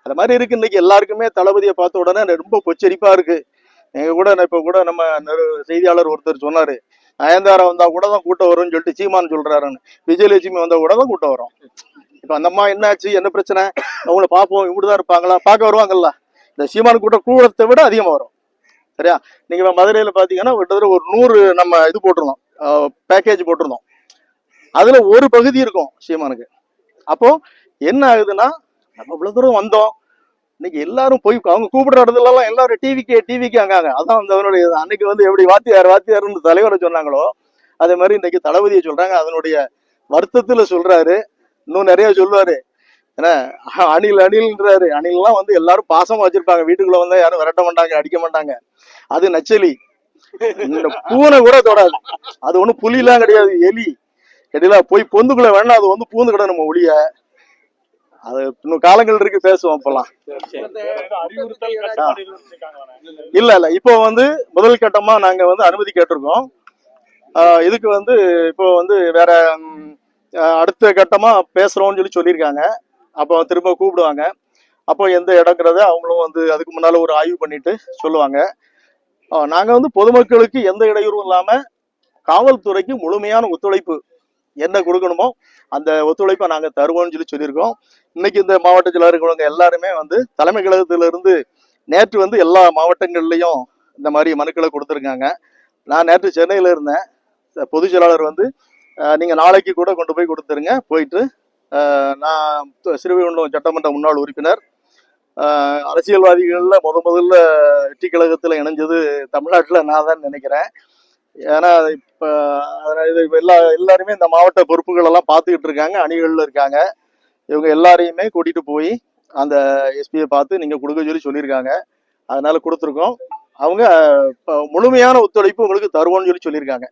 அது மாதிரி இருக்கு. இன்னைக்கு எல்லாருக்குமே தளபதியை பார்த்த உடனே ரொம்ப பொச்சரிப்பா இருக்கு. எங்க கூட இப்ப கூட நம்ம செய்தியாளர் ஒருத்தர் சொன்னாரு, நயன்தாரா வந்தா கூட தான் கூட்டம் வரும்னு சொல்லிட்டு சீமான் சொல்றாருன்னு. விஜயலட்சுமி வந்தா கூட தான் கூட்டம் வரும். இப்ப அந்த அம்மா என்னாச்சு, என்ன பிரச்சனை, அவங்கள பார்ப்போம் இப்படிதான் இருப்பாங்களா, பார்க்க வருவாங்கல்ல. இந்த சீமான் கூட்டத்தை விட அதிகமா வரும். சரியா? நீங்க மதுரையில பாத்தீங்கன்னா கிட்டத்தட்ட ஒரு 100 நம்ம இது போட்டிருந்தோம், பேக்கேஜ் போட்டிருந்தோம். அதுல ஒரு பகுதி இருக்கும் சீமானுக்கு. அப்போ என்ன ஆகுதுன்னா, நம்ம இவ்வளவு தூரம் வந்தோம், இன்னைக்கு எல்லாரும் போய் அவங்க கூப்பிடுற இடத்துல எல்லாம் எல்லாரும் டிவிக்கு அங்காங்க. அதான் அதனுடைய அன்னைக்கு எப்படி வாத்தியார்னு தலைவரை சொன்னாங்களோ அதே மாதிரி இன்னைக்கு தளபதியை சொல்றாங்க. அதனுடைய வருத்தத்துல சொல்றாரு. இன்னும் நிறைய சொல்லுவாரு. ஏன்னா அணில்ன்றாரு. அணில்லாம் எல்லாரும் பாசமா வச்சிருப்பாங்க. வீட்டுக்குள்ள வந்தா யாரும் விரட்ட மாட்டாங்க, அடிக்க மாட்டாங்க. அது நச்சலி. இந்த பூனை கூட தொடாது. அது ஒண்ணும் புலிலாம் கிடையாது, எலி. கேட்டீங்களா? போய் பொந்துக்குள்ள வேணா அது பூந்து கிட நம்ம ஒளிய. அது இன்னும் காலங்கள் இருக்கு, பேசுவோம் அப்பெல்லாம். இல்ல இப்போ முதல் கட்டமா நாங்க அனுமதி கேட்டிருக்கோம். இதுக்கு இப்போ வேற அடுத்த கட்டமா பேசுறோம்னு சொல்லியிருக்காங்க. அப்போ திரும்ப கூப்பிடுவாங்க. அப்போ எந்த இடங்கிறத அவங்களும் அதுக்கு முன்னால ஒரு ஆய்வு பண்ணிட்டு சொல்லுவாங்க. நாங்க பொதுமக்களுக்கு எந்த இடையூறும் இல்லாம காவல்துறைக்கு முழுமையான ஒத்துழைப்பு என்ன கொடுக்கணுமோ அந்த ஒத்துழைப்பை நாங்க தருவோம்னு சொல்லியிருக்கோம். இன்னைக்கு இந்த மாவட்டத்தில் இருக்கிறவங்க எல்லாருமே தலைமை கழகத்திலிருந்து நேற்று எல்லா மாவட்டங்கள்லயும் இந்த மாதிரி மனுக்களை கொடுத்துருக்காங்க. நான் நேற்று சென்னையில இருந்தேன். பொதுச் செயலாளர் நீங்க நாளைக்கு கூட கொண்டு போய் கொடுத்துருங்க. போயிட்டு நான் சிறுவைகுண்டம் சட்டமன்ற முன்னாள் உறுப்பினர். அரசியல்வாதிகள்ல முதல்ல வெற்றி கழகத்துல இணைஞ்சது தமிழ்நாட்டுல நான் தான் நினைக்கிறேன். ஏன்னா இப்ப எல்லாருமே இந்த மாவட்ட பொறுப்புகள் எல்லாம் பார்த்துக்கிட்டு இருக்காங்க, அணிகள்ல இருக்காங்க. இவங்க எல்லாரையுமே கூட்டிட்டு போய் அந்த எஸ்பியை பார்த்து நீங்க கொடுக்க சொல்லியிருக்காங்க. அதனால கொடுத்துருக்கோம். அவங்க முழுமையான ஒத்துழைப்பு உங்களுக்கு தருவோம்னு சொல்லியிருக்காங்க.